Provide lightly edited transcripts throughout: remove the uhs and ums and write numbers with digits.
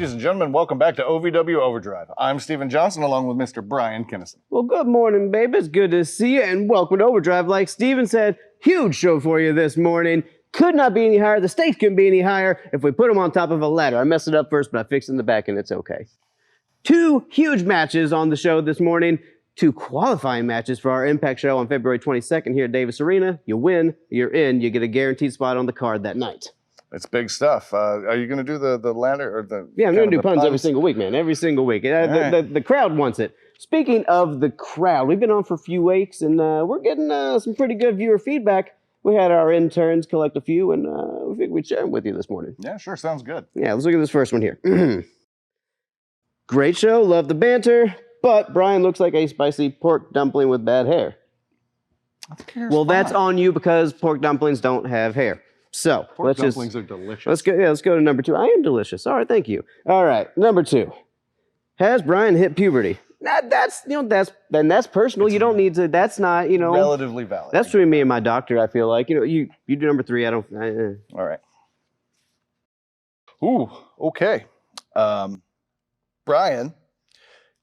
Ladies and gentlemen, welcome back to OVW Overdrive. I'm Steven Johnson along with Mr. Bryan Kennison. Well, good morning, baby. It's good to see you, and welcome to Overdrive. Like Steven said, huge show for you this morning. Could not be any higher. The stakes couldn't be any higher if we put them on top of a ladder. I messed it up first, but I fixed it in the back, and it's okay. 2 huge matches on the show this morning. 2 qualifying matches for our Impact show on February 22nd here at Davis Arena. You win, you're in, you get a guaranteed spot on the card that night. It's big stuff. Are you going to do the ladder or the? Yeah, I'm going to do puns every single week, man. Every single week. The crowd wants it. Speaking of the crowd, we've been on for a few weeks, and we're getting some pretty good viewer feedback. We had our interns collect a few, and we figured we'd share them with you this morning. Yeah, sure. Sounds good. Yeah, let's look at this first one here. Great show. Love the banter. But Bryan looks like a spicy pork dumpling with bad hair. Well, that's on you because pork dumplings don't have hair. So pork dumplings are delicious. Let's go to number 2. I am delicious. All right, thank you. All right, number 2. Has Bryan hit puberty? That's personal. You don't need to. That's not relatively valid. That's between me and my doctor. I feel like you do number 3. I don't. All right. Ooh. Okay. Bryan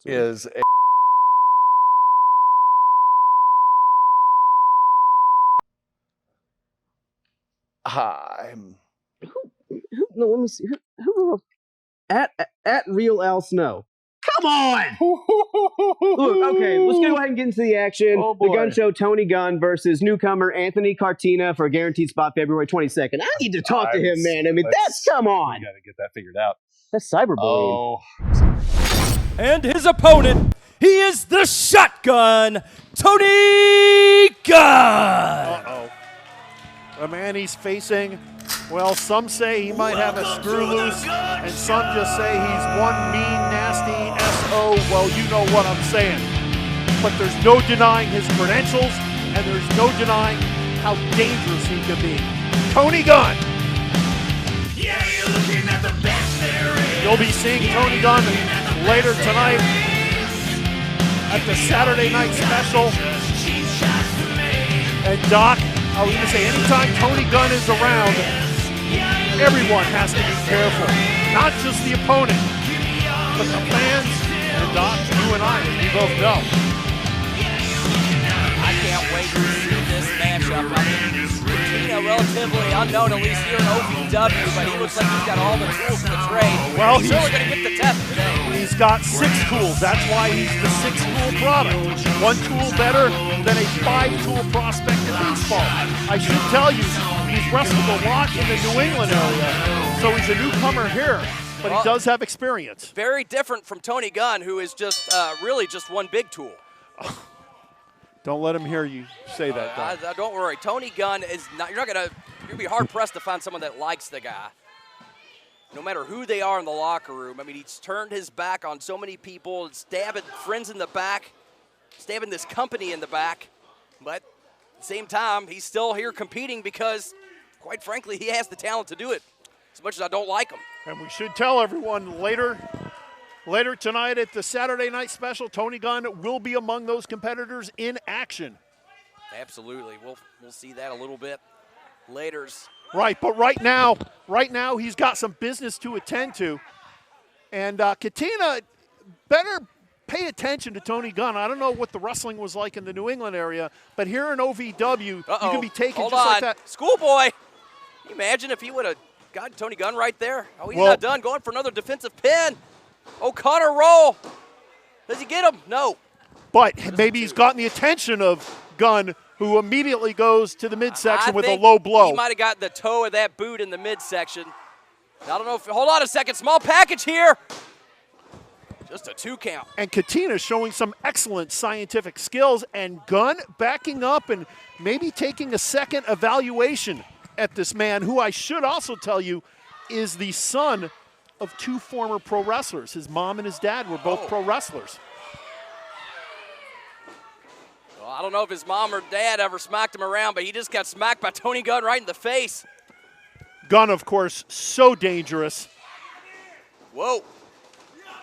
is a. No, let me see. Who at Real Al Snow. Come on! Look, okay, let's go ahead and get into the action. Oh, boy. The Gun Show, Tony Gunn versus newcomer Anthony Catena for a guaranteed spot February 22nd. I need to talk to him, man. I mean, come on. You got to get that figured out. That's cyberbullying. Oh. And his opponent, he is the Shotgun, Tony Gunn. Uh-oh. The man he's facing, well, some say he might have a screw loose, and some just say he's one mean, nasty S.O. Well, you know what I'm saying. But there's no denying his credentials, and there's no denying how dangerous he can be. Tony Gunn. Yeah, you're looking at the best there is. You'll be seeing Tony Gunn later tonight at the Saturday night special. And Doc, I was going to say, anytime Tony Gunn is around, everyone has to be careful. Not just the opponent, but the fans, and Doc, you and I, as we both know. I can't wait to see this matchup. I mean, Catena, relatively unknown, at least here in OVW, but he looks like he's got all the tools to the trade. Well, he's certainly going to get the test today. He's got 6 tools. That's why he's the 6-tool product. 1 tool better than a 5-tool prospect in baseball. I should tell you, he's wrestled a lot in the New England area, so he's a newcomer here, but he does have experience. Very different from Tony Gunn, who is just really just one big tool. Don't let him hear you say that, Doug. Don't worry. Tony Gunn is not. You're going to be hard pressed to find someone that likes the guy. No matter who they are in the locker room. I mean, he's turned his back on so many people, stabbing friends in the back, stabbing this company in the back. But at the same time, he's still here competing because, quite frankly, he has the talent to do it, as much as I don't like him. And we should tell everyone later tonight at the Saturday night special, Tony Gunn will be among those competitors in action. Absolutely. We'll see that a little bit later. Right, but right now he's got some business to attend to. And Catena better pay attention to Tony Gunn. I don't know what the wrestling was like in the New England area, but here in OVW, you can be taken just like that. Schoolboy, can you imagine if he would have got Tony Gunn right there? Oh, he's not done. Going for another defensive pin. O'Connor roll. Does he get him? No. But maybe he's gotten the attention of Gunn, who immediately goes to the midsection with a low blow. He might have gotten the toe of that boot in the midsection. I don't know if, hold on a second, small package here. Just a 2 count. And Catena showing some excellent scientific skills, and Gunn backing up and maybe taking a second evaluation at this man, who I should also tell you is the son of 2 former pro wrestlers. His mom and his dad were both pro wrestlers. Well, I don't know if his mom or dad ever smacked him around, but he just got smacked by Tony Gunn right in the face. Gunn, of course, so dangerous. Whoa.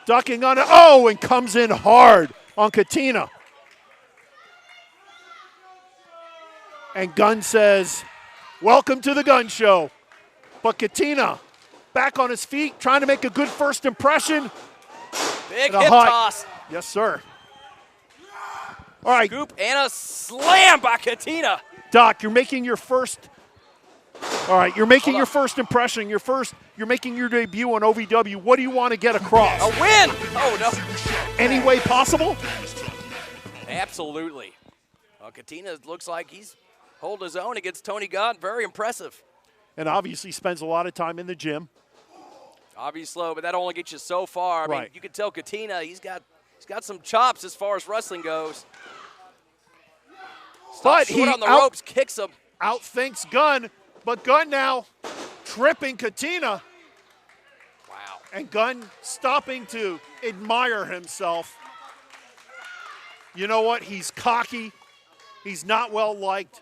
Ducking on it. Oh, and comes in hard on Catena. And Gunn says, welcome to the Gun Show. But Catena back on his feet, trying to make a good first impression. Big And a hip high- toss. Yes, sir. All right, Scoop and a slam by Catena. Doc, you're making your first. All right, you're making your first impression. You're making your debut on OVW. What do you want to get across? A win. Oh, no. Any way possible? Absolutely. Well, Catena looks like he's holding his own against Tony Gunn. Very impressive. And obviously spends a lot of time in the gym. Obviously slow, but that only gets you so far. I mean, Right. you can tell Catena, he's got some chops as far as wrestling goes. But Short he on the ropes, kicks him. Outthinks Gunn, but Gunn now tripping Catena. Wow. And Gunn stopping to admire himself. You know what? He's cocky. He's not well liked,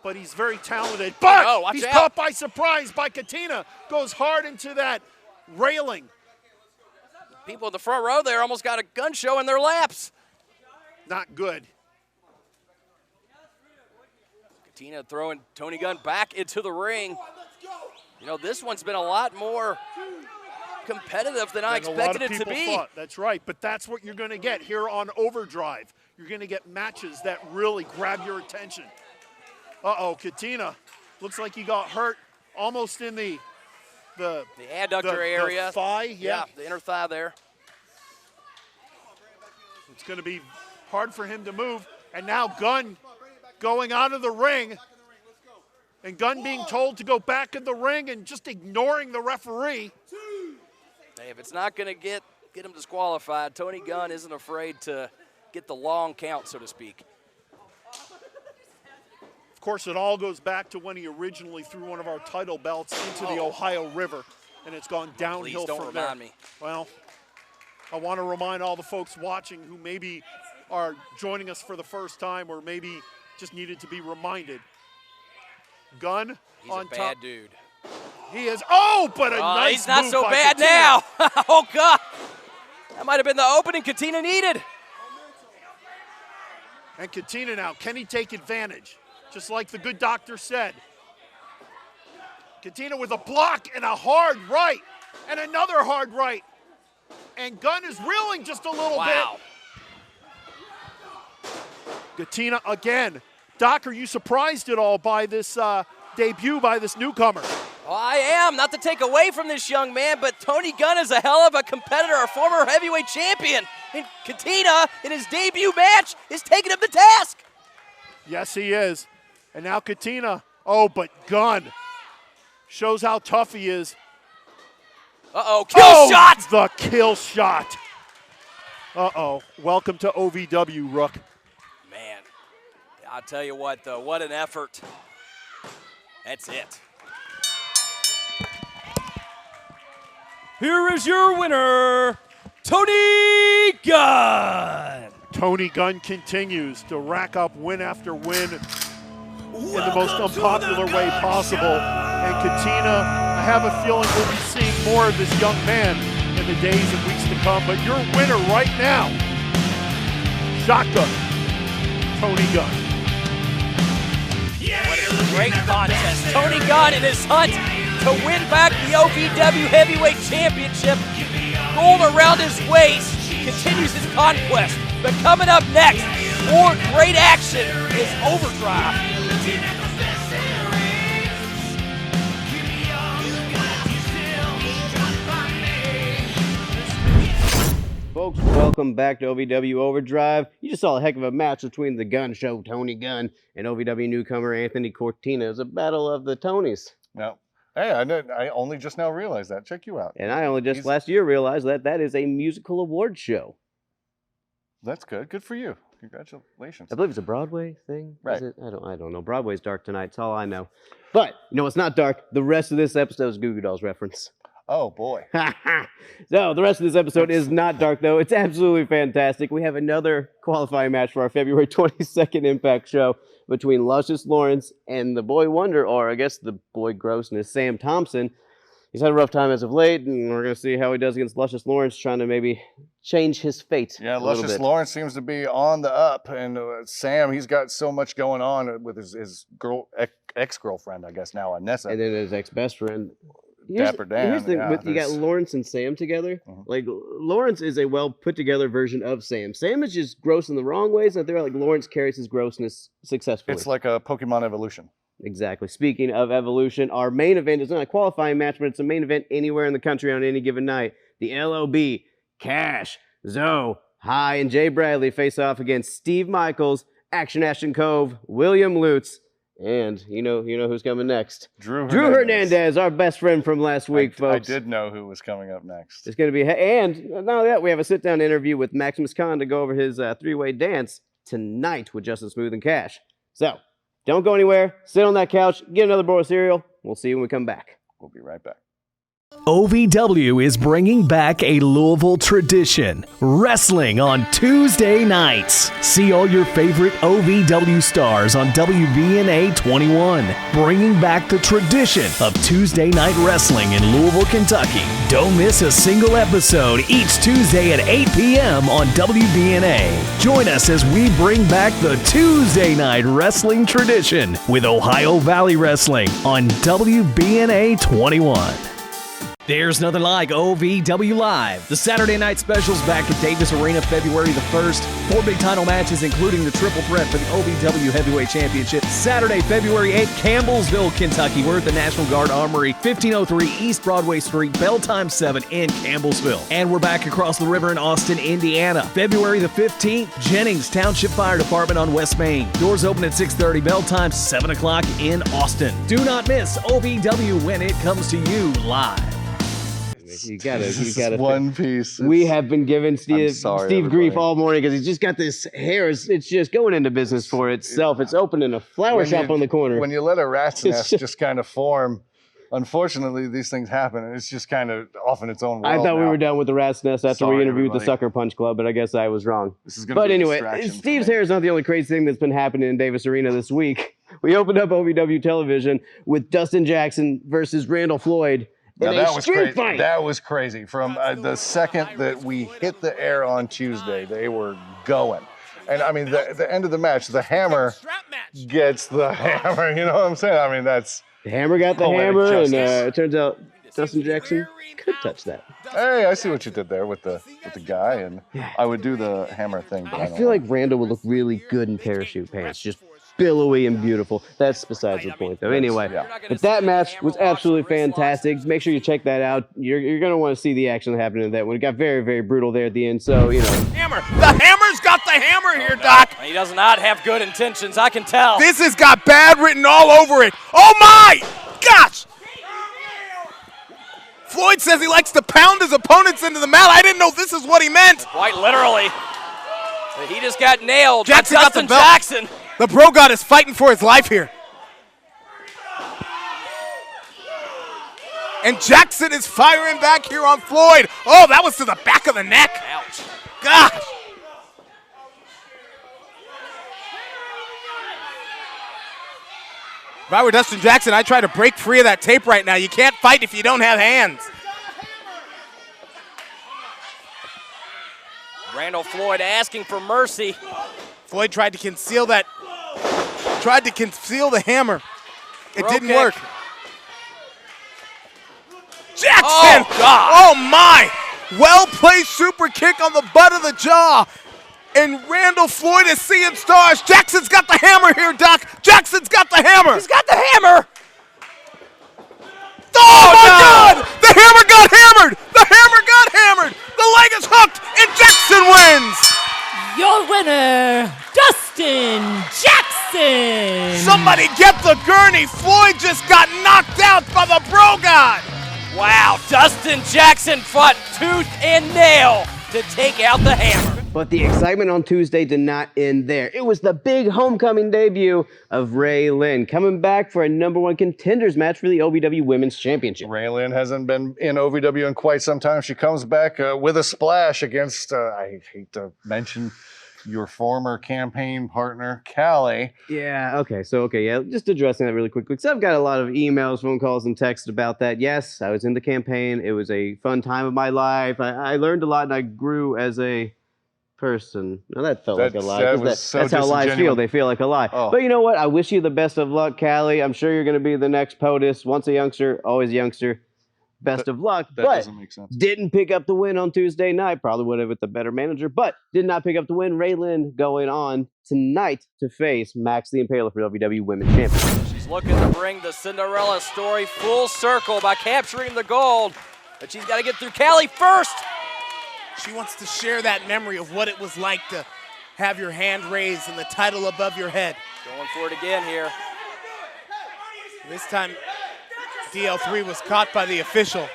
but he's very talented. But Oh, watch he's out. caught by surprise by Catena. Goes hard into that railing. People in the front row there almost got a gun show in their laps. Not good. Catena throwing Tony Gunn back into the ring. You know, this one's been a lot more competitive than I And a lot expected of it to people be. thought. That's right, but that's what you're going to get here on Overdrive. You're going to get matches that really grab your attention. Uh-oh, Catena looks like he got hurt almost in the adductor area. The thigh, yeah. The inner thigh there. It's going to be hard for him to move. And now Gunn going out of the ring. And Gunn being told to go back in the ring and just ignoring the referee. Hey, if it's not going to get him disqualified, Tony Gunn isn't afraid to get the long count, so to speak. Of course, it all goes back to when he originally threw one of our title belts into the Ohio River, and it's gone downhill Please don't from remind there. me. Well, I want to remind all the folks watching who maybe are joining us for the first time or maybe just needed to be reminded. Gunn He's on a bad top. dude. He is. Oh, but a nice He's not move so by bad Catena. now. Oh, God. That might have been the opening Catena needed. And Catena now, can he take advantage? Just like the good doctor said. Catena with a block and a hard right. And another hard right. And Gunn is reeling just a little Wow. bit. Catena again. Doc, are you surprised at all by this debut by this newcomer? Well, I am, not to take away from this young man, but Tony Gunn is a hell of a competitor, a former heavyweight champion. And Catena, in his debut match, is taking him to task. Yes, he is. And now Catena. Oh, but Gunn shows how tough he is. Uh-oh, kill shot! The kill shot. Uh-oh. Welcome to OVW, Rook. Man, I'll tell you what, though, what an effort. That's it. Here is your winner, Tony Gunn. Tony Gunn continues to rack up win after win in the most unpopular way possible. And Catena, I have a feeling we'll be seeing more of this young man in the days and weeks to come. But your winner right now, shotgun, Tony Gunn. What a great contest. Tony Gunn in his hunt to win back the OVW Heavyweight Championship. Gold around his waist continues his conquest. But coming up next, more great action is Overdrive. Folks, welcome back to OVW Overdrive. You just saw a heck of a match between the Gun Show, Tony Gunn, and OVW newcomer Anthony Cortina. It was a battle of the Tonys. No. Hey, I only just now realized that. Check you out. And I only just He's- last year realized that that is a musical award show. That's good. Good for you. Congratulations. I believe it's a Broadway thing. Right. Is it? I don't know. Broadway's dark tonight. It's all I know. But you know, it's not dark. The rest of this episode is Goo Goo Dolls reference. Oh, boy. So the rest of this episode is not dark, though. It's absolutely fantastic. We have another qualifying match for our February 22nd Impact show between Luscious Lawrence and the boy wonder, or I guess the boy grossness, Sam Thompson. He's had a rough time as of late, and we're going to see how he does against Luscious Lawrence, trying to maybe change his fate. Yeah, a little Luscious bit. Lawrence seems to be on the up, and Sam, he's got so much going on with his ex-girlfriend, I guess now, Anessa. And then his ex-best friend. Dapper Dan. Here's the thing, you got Lawrence and Sam together. Like, Lawrence is a well put together version of Sam. Sam is just gross in the wrong ways, and I feel like Lawrence carries his grossness successfully. It's like a Pokemon evolution. Exactly. Speaking of evolution, our main event is not a qualifying match, but it's a main event anywhere in the country on any given night. The LOB, Cash, Zoe, High, and Jay Bradley face off against Steve Michaels, Ashton Cove, William Lutz, and you know who's coming next. Drew Hernandez, our best friend from last week, folks. I did know who was coming up next. It's going to be, and not only that, we have a sit-down interview with Maximus Khan to go over his three-way dance tonight with Justin Smooth and Cash. So, don't go anywhere. Sit on that couch, get another bowl of cereal. We'll see you when we come back. We'll be right back. OVW is bringing back a Louisville tradition, wrestling on Tuesday nights. See all your favorite OVW stars on WBNA 21, bringing back the tradition of Tuesday night wrestling in Louisville, Kentucky. Don't miss a single episode each Tuesday at 8 p.m. on WBNA. Join us as we bring back the Tuesday night wrestling tradition with Ohio Valley Wrestling on WBNA 21. There's nothing like OVW Live. The Saturday night specials back at Davis Arena February the 1st. 4 big title matches, including the triple threat for the OVW Heavyweight Championship. Saturday, February 8th, Campbellsville, Kentucky. We're at the National Guard Armory, 1503 East Broadway Street, bell time 7 in Campbellsville. And we're back across the river in Austin, Indiana. February the 15th, Jennings Township Fire Department on West Main. Doors open at 6:30, bell time 7 o'clock in Austin. Do not miss OVW when it comes to you live. You gotta. One piece. We have been giving Steve grief everybody. all morning because he's just got this hair. It's just going into business for itself. It's opening a flower shop on the corner. When you let a rat's nest just kind of form, unfortunately, these things happen, and it's just kind of off in its own world. I thought we now. were done with the rat's nest after we Sorry, interviewed the everybody. Sucker Punch Club, but I guess I was wrong. This is gonna But be a anyway, distraction for Steve's me. hair is not the only crazy thing that's been happening in Davis Arena this week. We opened up OVW television with Dustin Jackson versus Randall Floyd. Now, in that a was street crazy. fight. That was crazy. From the second that we hit the air on Tuesday, they were going. And I mean, the end of the match, the hammer gets the hammer. You know what I'm saying? I mean, that's. The hammer got the Poetic hammer, and justice. it turns out Dustin Jackson could touch that. Hey, I see what you did there with the guy, and I would do the hammer thing. But I feel like Randall would look really good in parachute pants, just billowy and beautiful. That's besides the point, though. Anyway, but that match was absolutely fantastic. Make sure you check that out. You're going to want to see the action happening in that one. It got very, very brutal there at the end, so, you know. Hammer. The hammer's got the hammer here, Doc. He does not have good intentions, I can tell. This has got bad written all over it. Oh, my gosh. Floyd says he likes to pound his opponents into the mat. I didn't know this is what he meant. Quite literally. He just got nailed Jackson by got the Dustin belt. Jackson. The bro god is fighting for his life here. And Jackson is firing back here on Floyd. Oh, that was to the back of the neck. Ouch. Gosh. If I were Dustin Jackson, I'd try to break free of that tape right now. You can't fight if you don't have hands. Randall Floyd asking for mercy. Floyd tried to conceal that. Tried to conceal the hammer. It Bro didn't kick. work. Jackson! Oh, God. Oh, my! Well-placed super kick on the butt of the jaw. And Randall Floyd is seeing stars. Jackson's got the hammer here, Doc. Jackson's got the hammer. He's got the hammer. Oh, my God! The hammer got hammered! The hammer got hammered! The leg is hooked, and Jackson wins! Your winner, Dustin Jackson! Somebody get the gurney! Floyd just got knocked out by the bro god! Wow, Dustin Jackson fought tooth and nail to take out the hammer. But the excitement on Tuesday did not end there. It was the big homecoming debut of Ray Lynn, coming back for a #1 contenders match for the OVW Women's Championship. Raylyn hasn't been in OVW in quite some time. She comes back with a splash against, I hate to mention, your former campaign partner, Callie. Yeah, just addressing that really quickly, because I've got a lot of emails, phone calls, and texts about that. Yes, I was in the campaign. It was a fun time of my life. I learned a lot, and I grew as a person. Now that felt like a lie. That 'cause was so that's how lies feel. disingenuous. They feel like a lie. Oh. But you know what? I wish you the best of luck, Callie. I'm sure you're going to be the next POTUS. Once a youngster, always a youngster. best of luck. That but doesn't make sense. didn't pick up the win on Tuesday night. Probably would have with the better manager, but did not pick up the win. Raylin going on tonight to face Max the Impaler for OVW Women's Championship. She's looking to bring the Cinderella story full circle by capturing the gold. But she's got to get through Callie first. She wants to share that memory of what it was like to have your hand raised and the title above your head. Going for it again here. This time, DL3 was caught by the official.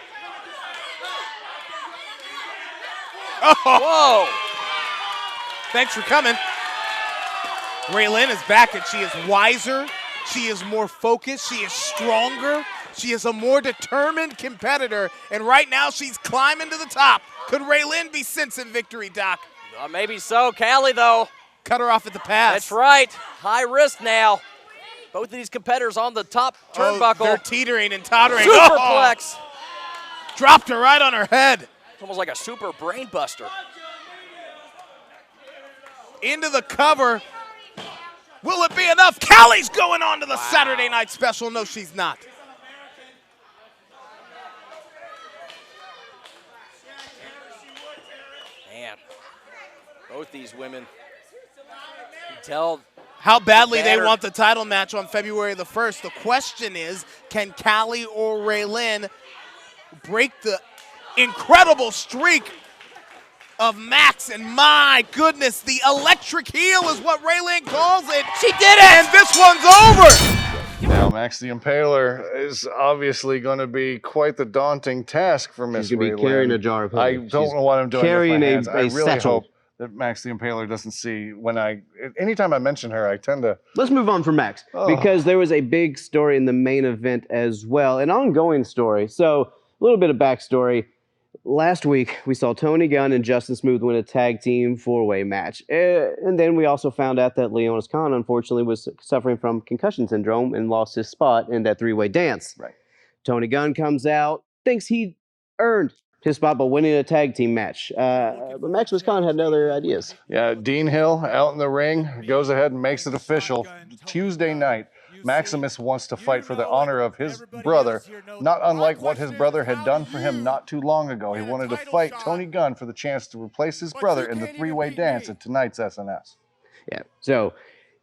Oh! Whoa! Thanks for coming. Raylin is back and she is wiser. She is more focused. She is stronger. She is a more determined competitor. And right now she's climbing to the top. Could Raylin be sensing victory, Doc? Maybe so. Callie, though. Cut her off at the pass. That's right. High risk now. Both of these competitors on the top turnbuckle. They're teetering and tottering. Superplex. Oh! Dropped her right on her head. It's almost like a super brain buster. Into the cover. Will it be enough? Callie's going on to the Saturday night special. No, she's not. Man, both these women, you can tell how badly they want the title match on February the 1st. The question is, can Callie or Raylin break the incredible streak of Max? And my goodness, the electric heel is what Raylin calls it. She did it! And this one's over! Now, Max the Impaler is obviously going to be quite the daunting task for Miss She's going to be Raylin. carrying a jar of I honey. don't know what I'm doing carrying with my hands. a I really satchel. hope that Max the Impaler doesn't see anytime I mention her, I tend to. Let's move on from Max because there was a big story in the main event as well, an ongoing story. So a little bit of backstory. Last week, we saw Tony Gunn and Justin Smooth win a tag team four-way match. And then we also found out that Leonis Khan, unfortunately, was suffering from concussion syndrome and lost his spot in that three-way dance. Right. Tony Gunn comes out, thinks he earned his spot by winning a tag team match. But Maximus Khan had other ideas. Yeah, Dean Hill out in the ring, goes ahead and makes it official. Tuesday night, Maximus wants to fight for the honor of his brother, not unlike what his brother had done for him not too long ago. He wanted to fight Tony Gunn for the chance to replace his brother in the three-way dance at tonight's SNS. Yeah, so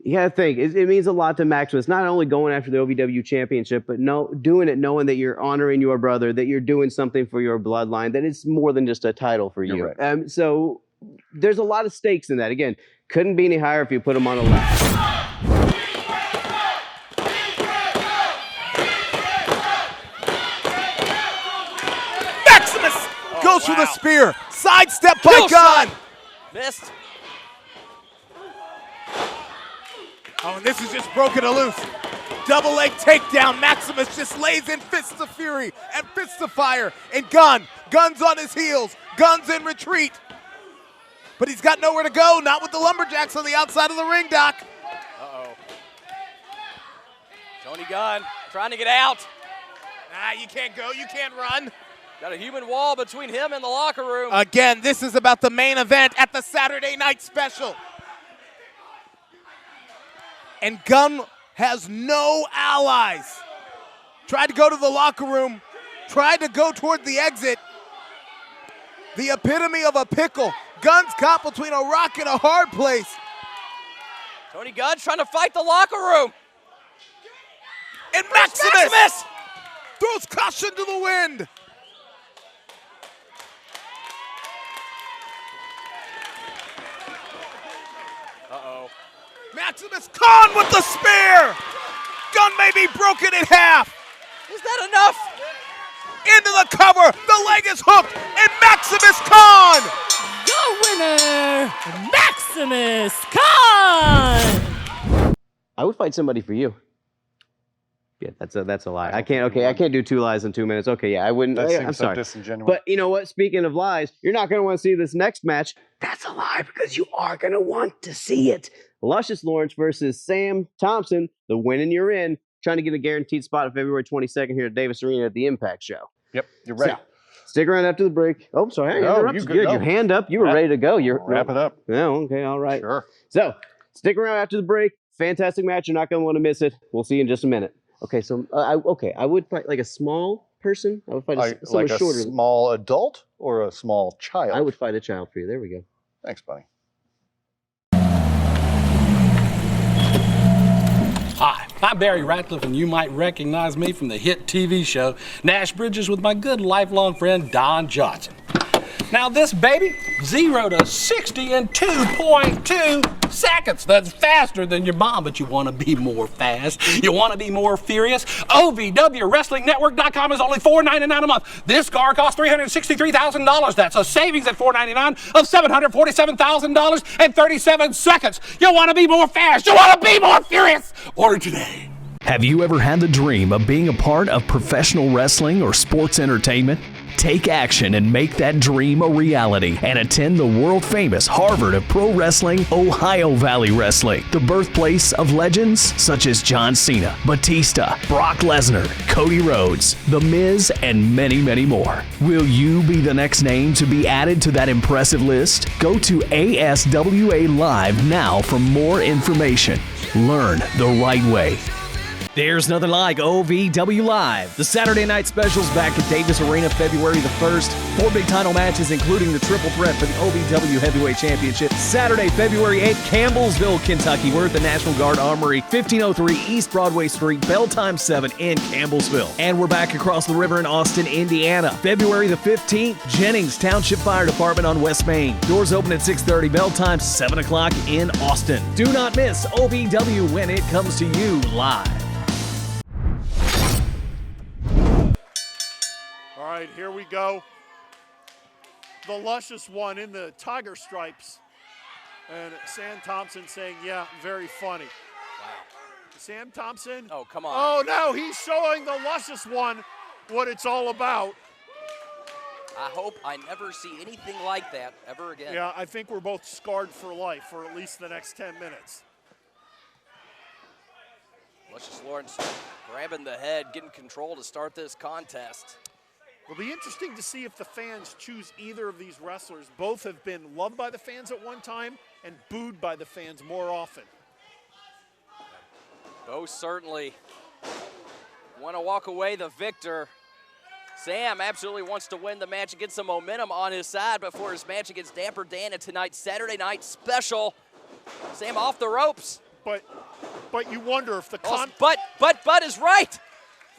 you got to think, it means a lot to Maximus, not only going after the OVW Championship, but doing it knowing that you're honoring your brother, that you're doing something for your bloodline, that it's more than just a title for you. You're right. So there's a lot of stakes in that. Again, couldn't be any higher if you put him on a lap. Goes for the spear. Sidestep by Gunn. Missed. Oh, and this is just broken loose. Double leg takedown. Maximus just lays in fists of fury and fists of fire. And Gunn's on his heels. Gunn's in retreat. But he's got nowhere to go. Not with the lumberjacks on the outside of the ring, Doc. Uh-oh. Tony Gunn trying to get out. Nah, you can't go. You can't run. Got a human wall between him and the locker room. Again, this is about the main event at the Saturday night special. And Gunn has no allies. Tried to go to the locker room. Tried to go toward the exit. The epitome of a pickle. Gunn's caught between a rock and a hard place. Tony Gunn trying to fight the locker room. And Maximus throws caution to the wind. Uh-oh. Maximus Khan with the spear. Gunn may be broken in half. Is that enough? Into the cover. The leg is hooked. And Maximus Khan. Your winner, Maximus Khan. I would fight somebody for you. Yeah, that's a lie. I can't do two lies in 2 minutes. Okay, yeah, I wouldn't. That I'm seems so sorry. disingenuous. But you know what? Speaking of lies, you're not going to want to see this next match. That's a lie because you are going to want to see it. Luscious Lawrence versus Sam Thompson. The winning you're in. Trying to get a guaranteed spot on February 22nd here at Davis Arena at the Impact Show. Yep, you're right. So, stick around after the break. Oh, sorry. No, I interrupted. Good. Your hand up. You were ready to go. Wrap it up. No, okay, all right. Sure. So, stick around after the break. Fantastic match. You're not going to want to miss it. We'll see you in just a minute. Okay, so I would fight like a small person. I would fight Like someone a shorter. small adult or a small child? I would fight a child for you. There we go. Thanks, buddy. Hi, I'm Barry Ratcliffe, and you might recognize me from the hit TV show Nash Bridges with my good lifelong friend Don Johnson. Now this baby, 0 to 60 in 2.2 seconds. That's faster than your mom, but you want to be more fast. You want to be more furious. OVW Wrestling Network.com is only $4.99 a month. This car costs $363,000. That's a savings at $4.99 of $747,000 and 37 seconds. You want to be more fast. You want to be more furious. Order today. Have you ever had the dream of being a part of professional wrestling or sports entertainment? Take action and make that dream a reality and attend the world-famous Harvard of Pro Wrestling, Ohio Valley Wrestling, the birthplace of legends such as John Cena, Batista, Brock Lesnar, Cody Rhodes, The Miz, and many, many more. Will you be the next name to be added to that impressive list? Go to ASWA Live now for more information. Learn the right way. There's nothing like OVW Live. The Saturday night specials back at Davis Arena February the 1st. 4 big title matches, including the triple threat for the OVW Heavyweight Championship. Saturday, February 8th, Campbellsville, Kentucky. We're at the National Guard Armory, 1503 East Broadway Street, bell time 7 in Campbellsville. And we're back across the river in Austin, Indiana. February the 15th, Jennings Township Fire Department on West Main. Doors open at 6:30, bell time 7 o'clock in Austin. Do not miss OVW when it comes to you live. All right, here we go. The Luscious one in the tiger stripes. And Sam Thompson saying, yeah, very funny. Wow. Sam Thompson. Oh, come on. Oh, no, he's showing the Luscious one what it's all about. I hope I never see anything like that ever again. Yeah, I think we're both scarred for life for at least the next 10 minutes. Luscious Lawrence grabbing the head, getting control to start this contest. It'll be interesting to see if the fans choose either of these wrestlers. Both have been loved by the fans at one time and booed by the fans more often. Both certainly want to walk away the victor. Sam absolutely wants to win the match and get some momentum on his side before his match against Dapper Dan at tonight's Saturday night special. Sam off the ropes. But you wonder if the But is right.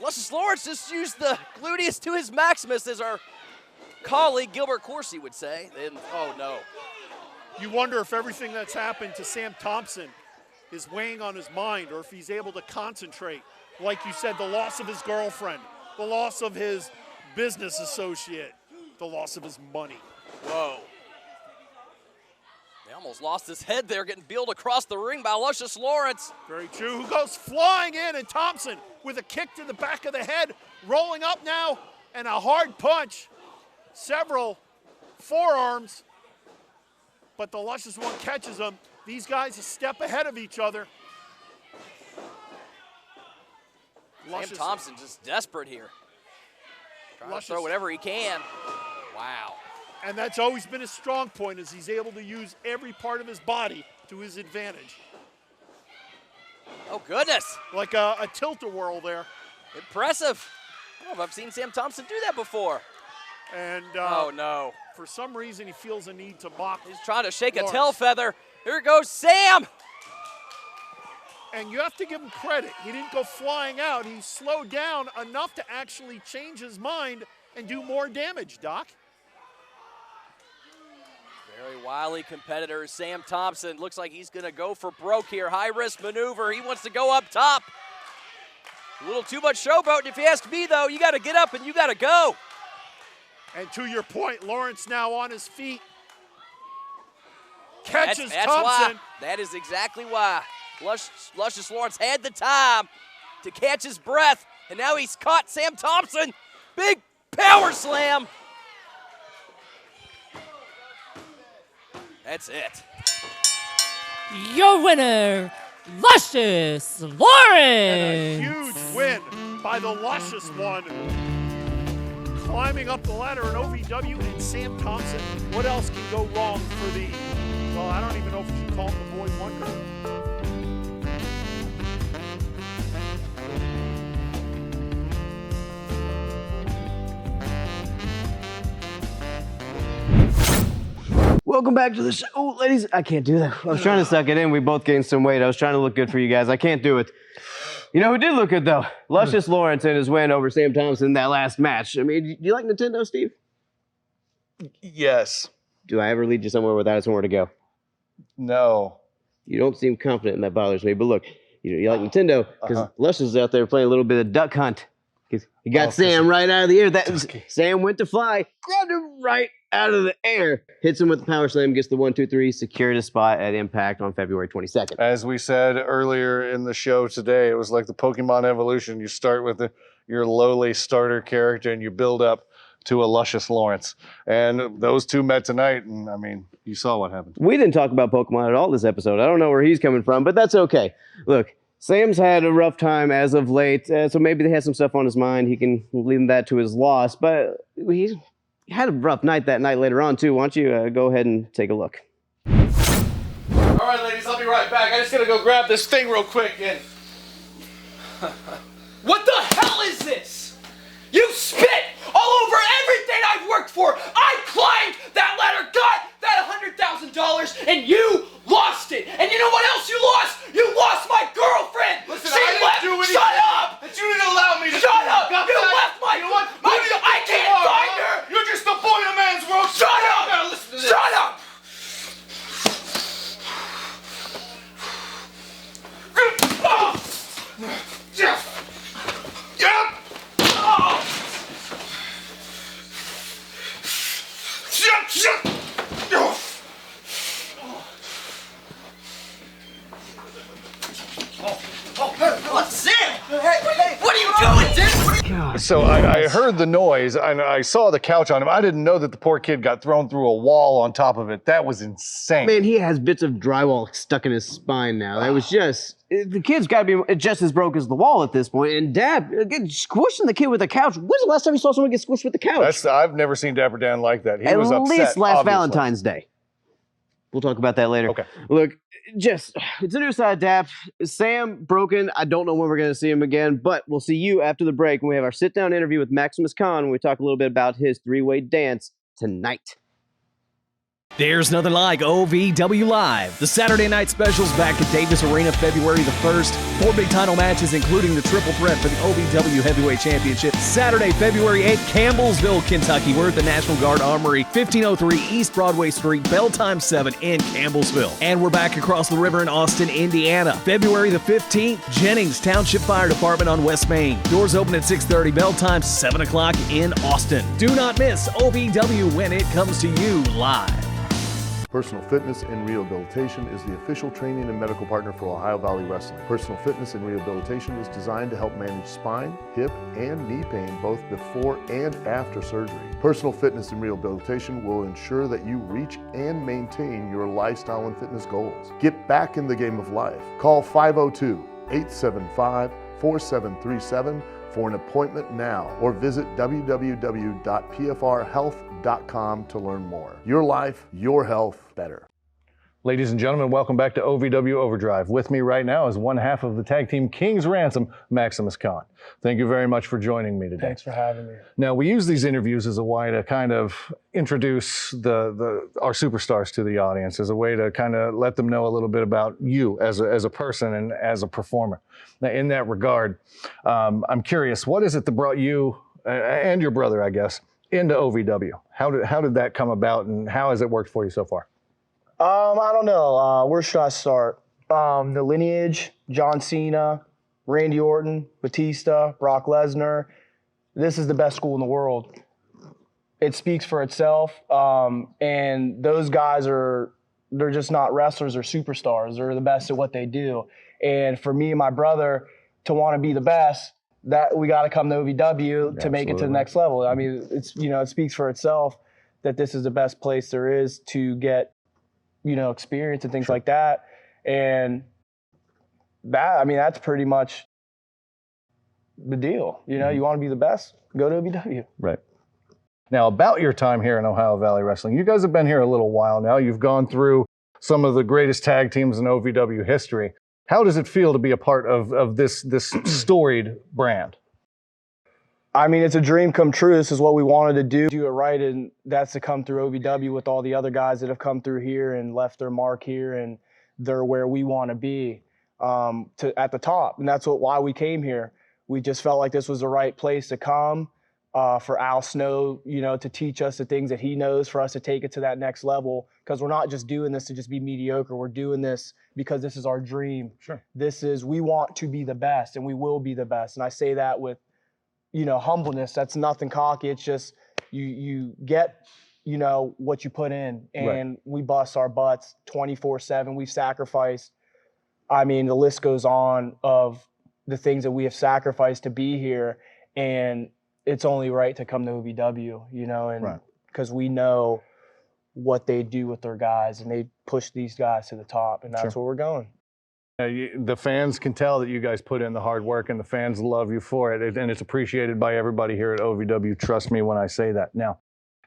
Luscious Lawrence just used the gluteus to his Maximus, as our colleague Gilbert Coursey would say. And, oh, no. You wonder if everything that's happened to Sam Thompson is weighing on his mind, or if he's able to concentrate. Like you said, the loss of his girlfriend, the loss of his business associate, the loss of his money. Whoa. They almost lost his head there, getting beeled across the ring by Luscious Lawrence. Very true. Who goes flying in, and Thompson with a kick to the back of the head, rolling up now, and a hard punch. Several forearms, but the Luscious one catches him. These guys a step ahead of each other. Sam Thompson just desperate here. Trying to throw whatever he can. Wow. And that's always been his strong point, is he's able to use every part of his body to his advantage. Oh, goodness. Like a tilt-a-whirl there. Impressive. I don't know if I've seen Sam Thompson do that before. And oh, no. For some reason, he feels a need to mock. He's trying to shake Lawrence. a tail feather. Here goes Sam. And you have to give him credit. He didn't go flying out. He slowed down enough to actually change his mind and do more damage, Doc. Very wily competitor, Sam Thompson. Looks like he's going to go for broke here. High-risk maneuver. He wants to go up top. A little too much showboat. If you ask me, though, you got to get up and you got to go. And to your point, Lawrence now on his feet. Catches that's Thompson. Why. That is exactly why. Luscious Lawrence had the time to catch his breath, and now he's caught Sam Thompson. Big power slam. That's it. Your winner, Luscious Lawrence. And a huge win by the Luscious one. Climbing up the ladder in OVW, and Sam Thompson. What else can go wrong for the, well, I don't even know if you should call him the Boy Wonder. Welcome back to the show. Oh, ladies, I can't do that. I was trying to suck it in. We both gained some weight. I was trying to look good for you guys. I can't do it. You know who did look good, though? Luscious Lawrence in his win over Sam Thompson in that last match. I mean, do you like Nintendo, Steve? Yes. Do I ever lead you somewhere without somewhere to go? No. You don't seem confident, and that bothers me. But look, you like Nintendo because Luscious is out there playing a little bit of duck hunt. He got Sam right out of the air. Sam went to fly, grabbed him right out of the air, hits him with the power slam, gets the 1-2-3, secured a spot at Impact on February 22nd. As we said earlier in the show today, it was like the Pokemon evolution. You start with your lowly starter character and you build up to a Luscious Lawrence. And those two met tonight, and I mean, you saw what happened. We didn't talk about Pokemon at all this episode. I don't know where he's coming from, but that's okay. Look, Sam's had a rough time as of late, so maybe he has some stuff on his mind. He can lead that to his loss, but he had a rough night that night later on, too. Why don't you go ahead and take a look? All right, ladies, I'll be right back. I just gotta go grab this thing real quick and... What the hell is this? You spit all over everything I've worked for. I climbed that ladder, got that $100,000, and you lost it. And you know what else you lost? You lost my girlfriend. Listen, she I didn't left. do anything. Shut up. That you didn't allow me to Shut do. up. You left my... You know what? I can't find her. You're just a boy in a man's world. Shut up. You gotta listen to this. Shut up. What are you doing, dude? So I heard the noise, and I saw the couch on him. I didn't know that the poor kid got thrown through a wall on top of it. That was insane. Man, he has bits of drywall stuck in his spine now. That was just... The kid's got to be just as broke as the wall at this point. And Dab, squishing the kid with a couch. When's the last time you saw someone get squished with a couch? I've never seen Dapper Dan like that. He at was upset, least last obviously. Valentine's Day. We'll talk about that later. Okay. Look, it's a new side, Dap. Sam broken. I don't know when we're going to see him again, but we'll see you after the break when we have our sit-down interview with Maximus Khan when we talk a little bit about his three-way dance tonight. There's nothing like OVW Live. The Saturday night specials back at Davis Arena February the 1st. 4 big title matches, including the triple threat for the OVW Heavyweight Championship. Saturday, February 8th, Campbellsville, Kentucky. We're at the National Guard Armory, 1503 East Broadway Street, bell time 7 in Campbellsville. And we're back across the river in Austin, Indiana. February the 15th, Jennings Township Fire Department on West Main. Doors open at 6:30, bell time 7 o'clock in Austin. Do not miss OVW when it comes to you live. Personal Fitness and Rehabilitation is the official training and medical partner for Ohio Valley Wrestling. Personal Fitness and Rehabilitation is designed to help manage spine, hip, and knee pain both before and after surgery. Personal Fitness and Rehabilitation will ensure that you reach and maintain your lifestyle and fitness goals. Get back in the game of life. Call 502-875-4737 for an appointment now, or visit www.pfrhealth.com to learn more. Your life, your health, better. Ladies and gentlemen, welcome back to OVW Overdrive. With me right now is one half of the tag team King's Ransom, Maximus Khan. Thank you very much for joining me today. Thanks for having me. Now, we use these interviews as a way to kind of introduce our superstars to the audience, as a way to kind of let them know a little bit about you as a person and as a performer. Now, in that regard, I'm curious, what is it that brought you and your brother, I guess, into OVW? How did that come about, and how has it worked for you so far? I don't know. Where should I start? The lineage, John Cena, Randy Orton, Batista, Brock Lesnar. This is the best school in the world. It speaks for itself. And those guys they're just not wrestlers or superstars. They're the best at what they do. And for me and my brother to want to be the best, that we got to come to OVW to make it to the next level. I mean, it speaks for itself that this is the best place there is to get, experience and things like that. And that's pretty much the deal. You want to be the best, go to OVW. Right. Now, about your time here in Ohio Valley Wrestling, you guys have been here a little while now. You've gone through some of the greatest tag teams in OVW history. How does it feel to be a part of this storied brand? I mean, it's a dream come true. This is what we wanted to do it right, and that's to come through OVW with all the other guys that have come through here and left their mark here, and they're where we want to be at the top. And that's why we came here. We just felt like this was the right place to come for Al Snow, you know, to teach us the things that he knows, for us to take it to that next level, because we're not just doing this to just be mediocre. We're doing this because this is our dream. Sure. We want to be the best, and we will be the best. And I say that with, you know, humbleness. That's nothing cocky. It's just you get, you know, what you put in, and we bust our butts 24/7. We've sacrificed. I mean, the list goes on of the things that we have sacrificed to be here, and it's only right to come to OVW, you know, and because we know what they do with their guys, and they push these guys to the top, and that's where we're going. The fans can tell that you guys put in the hard work, and the fans love you for it, and it's appreciated by everybody here at OVW. Trust me when I say that. Now,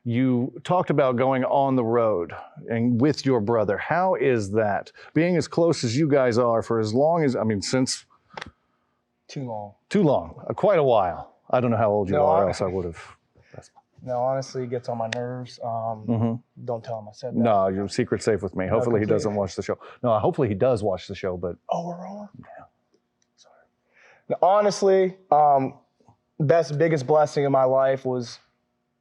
you talked about going on the road and with your brother. How is that? Being as close as you guys are for as long as, I mean, since... Too long. Too long. Quite a while. I don't know how old you are, else I would have... No, honestly, it gets on my nerves. Don't tell him I said that. No, your secret's safe with me. Hopefully he doesn't watch the show. No, hopefully he does watch the show, but... Oh, we're on? Yeah. Sorry. Now, honestly, biggest blessing in my life was,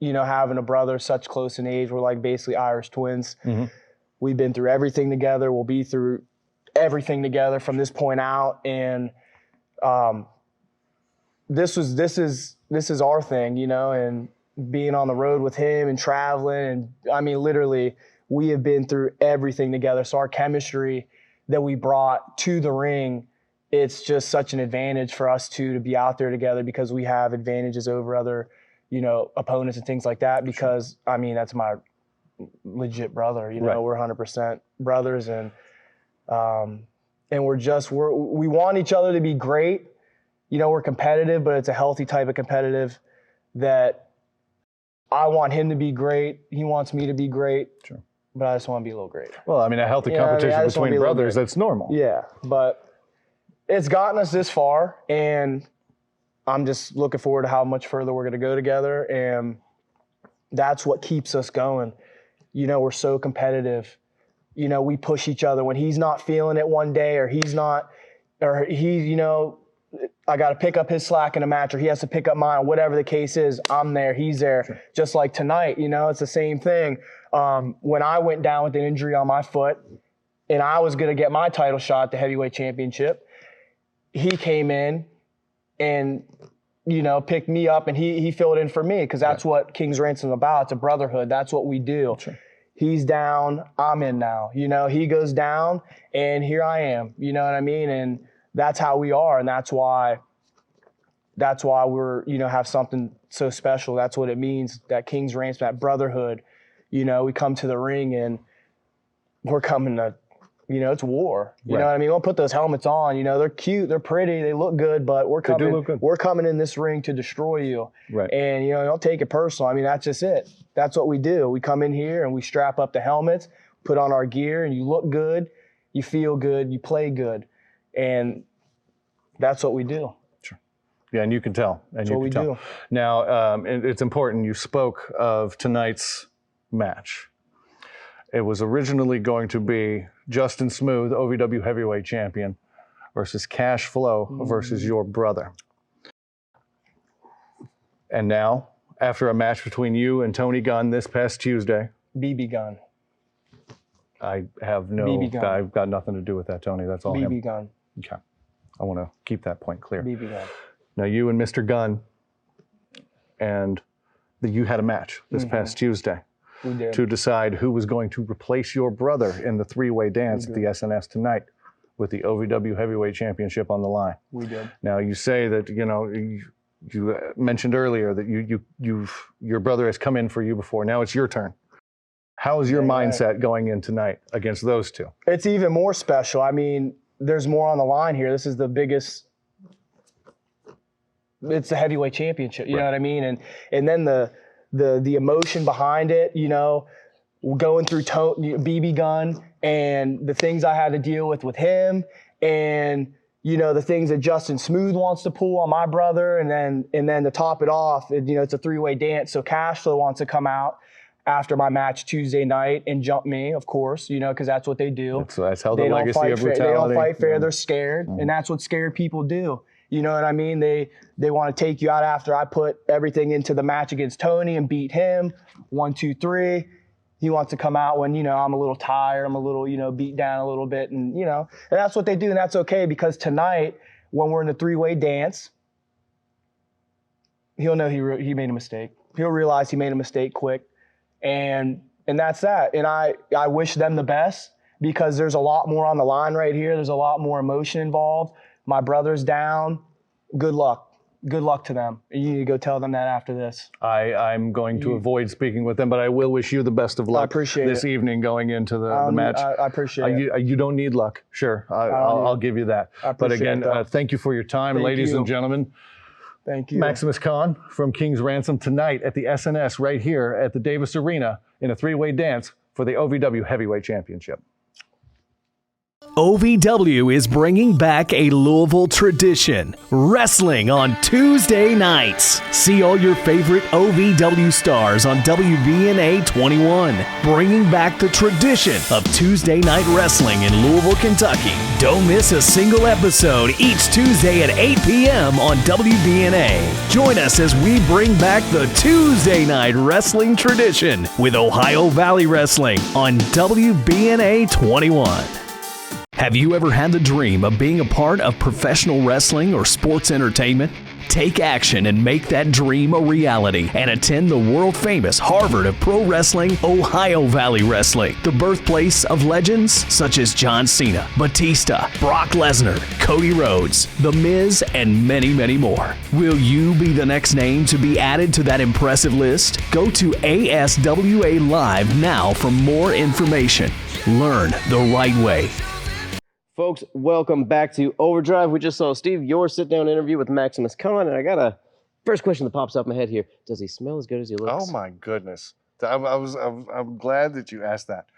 you know, having a brother such close in age. We're like basically Irish twins. We've been through everything together. We'll be through everything together from this point out. And this is our thing, you know, and being on the road with him and traveling. And I mean, literally, we have been through everything together. So our chemistry that we brought to the ring, it's just such an advantage for us to be out there together, because we have advantages over other, you know, opponents and things like that. Because I mean, that's my legit brother, you know, we're 100% brothers, and we want each other to be great. You know, we're competitive, but it's a healthy type of competitive that I want him to be great. He wants me to be great. Sure. But I just want to be a little great. Well, I mean, a healthy competition between brothers, that's normal. Yeah, but it's gotten us this far, and I'm just looking forward to how much further we're going to go together, and that's what keeps us going. You know, we're so competitive. You know, we push each other. When he's not feeling it one day, or you know, I got to pick up his slack in a match, or he has to pick up mine, whatever the case is, I'm there, he's there. Sure. Just like tonight, you know, it's the same thing. When I went down with an injury on my foot and I was going to get my title shot at the Heavyweight Championship, he came in and, you know, picked me up, and he filled in for me, because that's what King's Ransom is about. It's a brotherhood. That's what we do. Sure. He's down, I'm in now. You know, he goes down, and here I am. You know what I mean? And that's how we are, and that's why we're, you know, have something so special. That's what it means, that King's Ransom, that brotherhood. You know, we come to the ring and we're coming to, you know, it's war. You know what I mean? We'll put those helmets on. You know, they're cute, they're pretty, they look good, but we're coming in this ring to destroy you. Right. And, you know, don't take it personal. I mean, that's just it. That's what we do. We come in here and we strap up the helmets, put on our gear, and you look good, you feel good, you play good. And that's what we do. Sure. Yeah, and you can tell. And that's what we do. Now, it's important. You spoke of tonight's match. It was originally going to be Justin Smooth, OVW Heavyweight Champion, versus Cash Flow versus your brother. And now, after a match between you and Tony Gunn this past Tuesday. BB Gunn. I've got nothing to do with that, Tony. That's all him. BB Gunn. Okay. I want to keep that point clear. BB Gunn. Now, you and Mr. Gunn, and you had a match this past Tuesday. We did. To decide who was going to replace your brother in the three-way dance at the SNS tonight, with the OVW Heavyweight Championship on the line. We did. Now, you say that, you know, you mentioned earlier that your brother has come in for you before. Now it's your turn. How is your mindset going in tonight against those two? It's even more special. I mean, there's more on the line here. This is the biggest. It's the heavyweight championship. You know what I mean? And then the emotion behind it. You know, going through BB Gunn and the things I had to deal with him, and you know, the things that Justin Smooth wants to pull on my brother, and then to top it off, you know, it's a three-way dance. So Cashflow wants to come out after my match Tuesday night and jump me, of course, you know, because that's what they do. That's how the Legacy of Brutality. They don't fight fair. They're scared, and that's what scared people do. You know what I mean? They want to take you out after I put everything into the match against Tony and beat him. 1, 2, 3. He wants to come out when, you know, I'm a little tired, I'm a little, you know, beat down a little bit, and, you know, and that's what they do, and that's okay, because tonight, when we're in the three-way dance, he'll know he made a mistake. He'll realize he made a mistake quick, and that's that. And I wish them the best, because there's a lot more on the line right here. There's a lot more emotion involved. My brother's down. Good luck. Good luck to them. You need to go tell them that after this. I'm going to avoid speaking with them, but I will wish you the best of luck this evening going into the match. I appreciate it. You don't need luck. Sure, I'll give you that. But again, thank you for your time, ladies and gentlemen. Thank you. Maximus Khan from King's Ransom tonight at the SNS right here at the Davis Arena in a three-way dance for the OVW Heavyweight Championship. OVW is bringing back a Louisville tradition, wrestling on Tuesday nights. See all your favorite OVW stars on WBNA 21, bringing back the tradition of Tuesday night wrestling in Louisville, Kentucky. Don't miss a single episode each Tuesday at 8 p.m. on WBNA. Join us as we bring back the Tuesday night wrestling tradition with Ohio Valley Wrestling on WBNA 21. Have you ever had the dream of being a part of professional wrestling or sports entertainment? Take action and make that dream a reality and attend the world-famous Harvard of Pro Wrestling, Ohio Valley Wrestling, the birthplace of legends such as John Cena, Batista, Brock Lesnar, Cody Rhodes, The Miz, and many, many more. Will you be the next name to be added to that impressive list? Go to ASWA Live now for more information. Learn the right way. Folks, welcome back to Overdrive. We just saw Steve, your sit-down interview with Maximus Khan, and I got a first question that pops up in my head here. Does he smell as good as he looks? Oh my goodness! I'm glad that you asked that.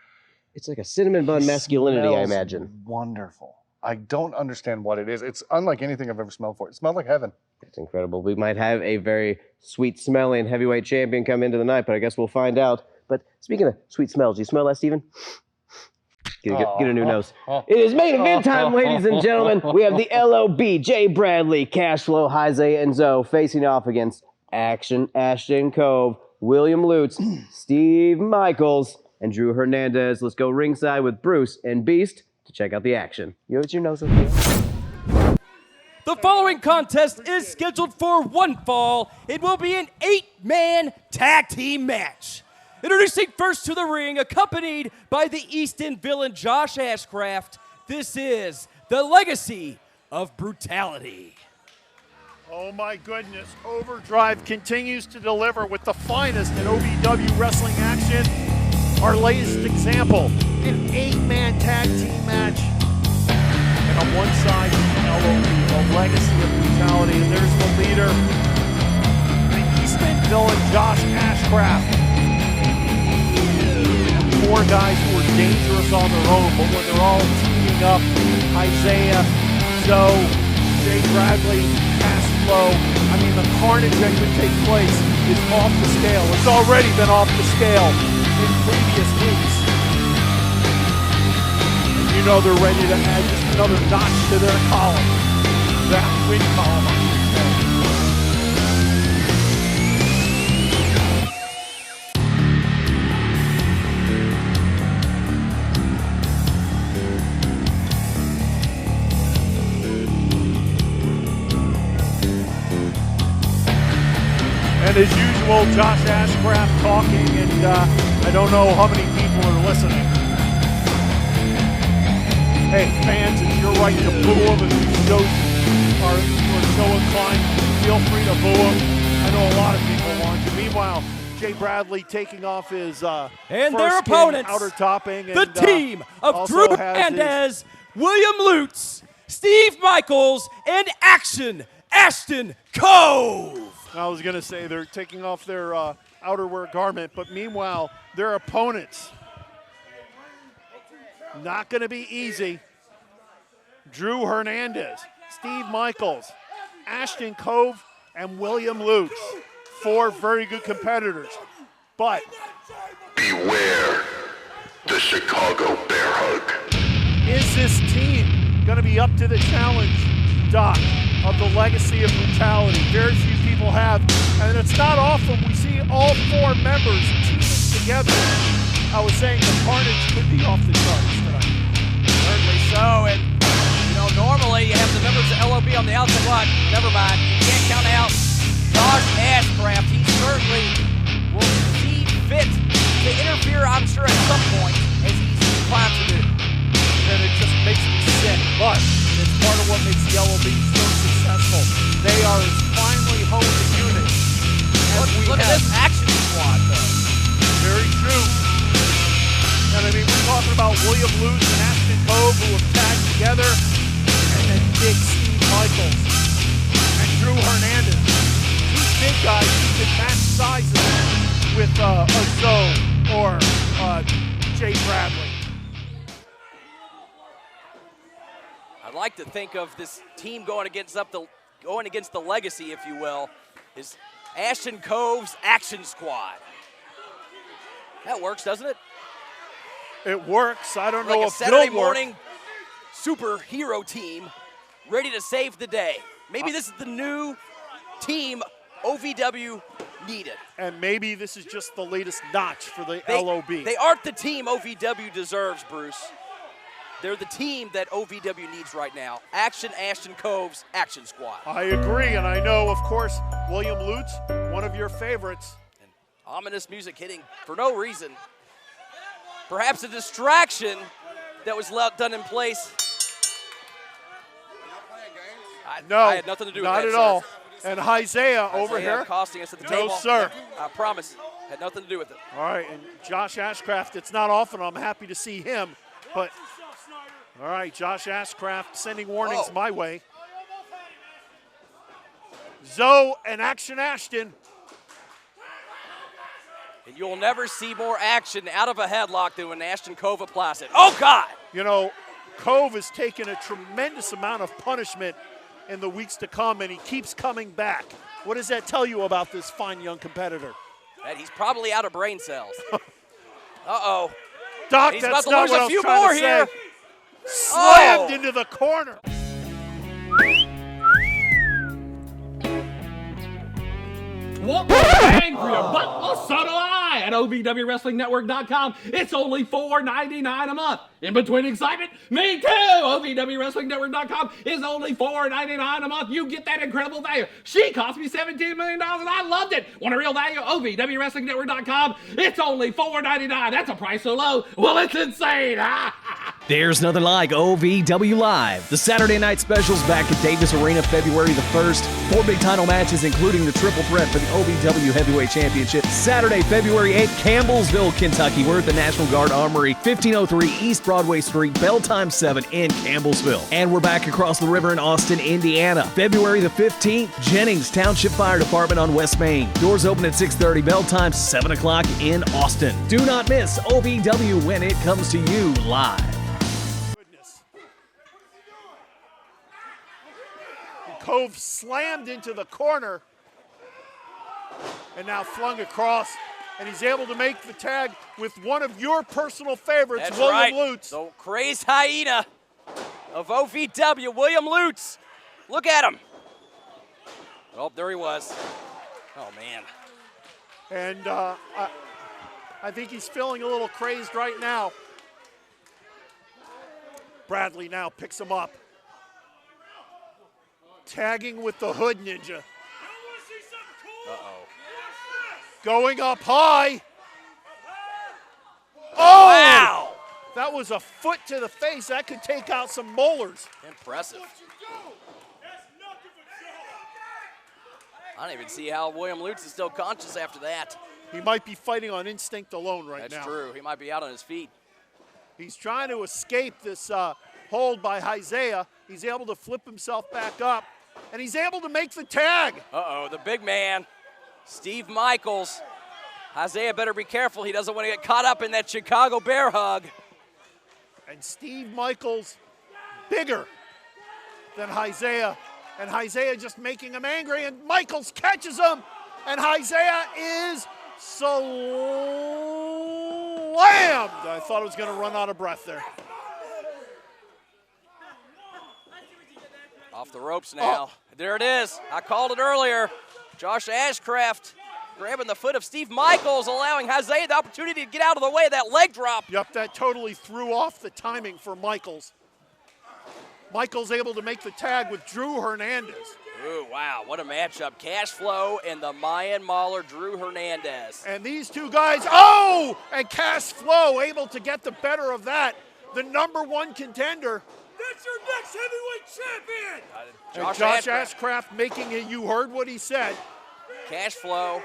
It's like a cinnamon bun masculinity, I imagine. Wonderful. I don't understand what it is. It's unlike anything I've ever smelled before. It smells like heaven. It's incredible. We might have a very sweet-smelling heavyweight champion come into the night, but I guess we'll find out. But speaking of sweet smells, do you smell that, Steven? Get a new nose. It is main event time, ladies and gentlemen. We have the LOB, Jay Bradley, Cashflow, Isaiah, and Zoe facing off against Ashton Cove, William Lutz, Steve Michaels, and Drew Hernandez. Let's go ringside with Bruce and Beast to check out the action. You know what your nose is? The following contest is scheduled for one fall. It will be an 8-man tag team match. Introducing first to the ring, accompanied by the Easton villain Josh Ashcraft, this is the Legacy of Brutality. Oh my goodness, Overdrive continues to deliver with the finest in OVW wrestling action. Our latest example, an 8-man tag team match. And on one side, LOB, the Legacy of Brutality, and there's the leader, the Easton villain Josh Ashcraft. 4 guys who are dangerous on their own, but when they're all teaming up, Isaiah, Zoe, Jay Bradley, Cashflow, I mean, the carnage that could take place is off the scale. It's already been off the scale in previous weeks. And you know they're ready to add just another notch to their column, that win column, I should say. And as usual, Josh Ashcraft talking, and I don't know how many people are listening. Hey, fans, it's your right to boo him if you are so inclined. Feel free to boo him. I know a lot of people want to. Meanwhile, Jay Bradley taking off his and their opponents, outer topping. And, the team of Drew Hernandez, William Lutz, Steve Michaels, and Ashton Cove. I was going to say they're taking off their outerwear garment, but meanwhile, their opponents, not going to be easy. Drew Hernandez Steve Michaels, Ashton Cove, and William Lutz. 4 very good competitors. But beware the Chicago Bear Hug. is this team going to be up to the challenge, Doc, of the Legacy of Brutality? Very few people have, and it's not often we see all 4 members teaming together. I was saying the carnage could be off the charts tonight. Certainly so, and normally you have the members of LOB on the outside. What? Never mind. You can't count out Josh Ashcraft. He certainly will see fit to interfere, I'm sure, at some point, as he's inclined to do. And it just makes me sick, but it's part of what makes the LOB so successful. They are as finely honed a unit as Look at this action squad, though. Very true. And I mean, we're talking about William Lutz and Ashton Cove, who have tagged together, and then big Steve Michaels and Drew Hernandez. 2 big guys who can match sizes with a Zoe or Jay Bradley. I'd like to think of this team going against the Legacy, if you will, is Ashton Cove's Action Squad. That works, doesn't it? It works. I don't know like if a Saturday it'll work. morning superhero team ready to save the day. Maybe this is the new team OVW needed. And maybe this is just the latest notch for the LOB. They aren't the team OVW deserves, Bruce. They're the team that OVW needs right now. Ashton Cove's Action Squad. I agree, and I know, of course, William Lutz, one of your favorites. And ominous music hitting for no reason. Perhaps a distraction that was done in place. No, I had nothing to do with that, not at sir. all. And Isaiah over here. Costing us at the table. No, sir. I promise. Had nothing to do with it. All right, and Josh Ashcraft, it's not often I'm happy to see him, but all right, Josh Ashcraft sending warnings my way. Zoe and Action Ashton. And you'll never see more action out of a headlock than when Ashton Cove applies it. Oh, God! You know, Cove has taken a tremendous amount of punishment in the weeks to come, and he keeps coming back. What does that tell you about this fine young competitor? That he's probably out of brain cells. Uh-oh. Doc, he's that's about to not lose what I a was few trying more to say. here. Slammed Oh. into the corner. Want more bang for your buck? Well, so do I at OVWWrestlingNetwork.com. It's only $4.99 a month. In between excitement, me too. OVWWrestlingNetwork.com is only $4.99 a month. You get that incredible value. She cost me $17 million and I loved it. Want a real value? OVWWrestlingNetwork.com. It's only $4.99. That's a price so low. Well, it's insane. There's nothing like OVW Live. The Saturday night specials back at Davis Arena February the 1st. 4 big title matches, including the triple threat for the OVW Heavyweight Championship. Saturday, February 8th, Campbellsville, Kentucky. We're at the National Guard Armory, 1503 East Broadway Street, bell time 7 in Campbellsville. And we're back across the river in Austin, Indiana. February the 15th, Jennings Township Fire Department on West Main. Doors open at 6:30, bell time 7 o'clock in Austin. Do not miss OVW when it comes to you live. Cove slammed into the corner and now flung across, and he's able to make the tag with one of your personal favorites, That's William right. Lutz. The crazed hyena of OVW, William Lutz. Look at him. Oh, there he was. Oh, man. And I think he's feeling a little crazed right now. Bradley now picks him up. Tagging with the Hood Ninja. Uh-oh. Going up high. Oh! Wow! That was a foot to the face. That could take out some molars. Impressive. I don't even see how William Lutz is still conscious after that. He might be fighting on instinct alone right now. That's true. He might be out on his feet. He's trying to escape this hold by Isaiah. He's able to flip himself back up, and he's able to make the tag. Uh-oh, the big man, Steve Michaels. Isaiah better be careful. He doesn't want to get caught up in that Chicago Bear hug. And Steve Michaels, bigger than Isaiah. And Isaiah just making him angry, and Michaels catches him, and Isaiah is slammed. I thought I was going to run out of breath there. Off the ropes now. There it is. I called it earlier. Josh Ashcraft grabbing the foot of Steve Michaels, allowing Isaiah the opportunity to get out of the way of that leg drop. Yep, that totally threw off the timing for Michaels. Michaels able to make the tag with Drew Hernandez. Ooh, wow, what a matchup. Cash Flow and the Mayan Mauler, Drew Hernandez. And these two guys, oh! And Cash Flow able to get the better of that. The #1 contender. That's your next heavyweight champion! Josh Ashcraft making it, you heard what he said. Cash Flow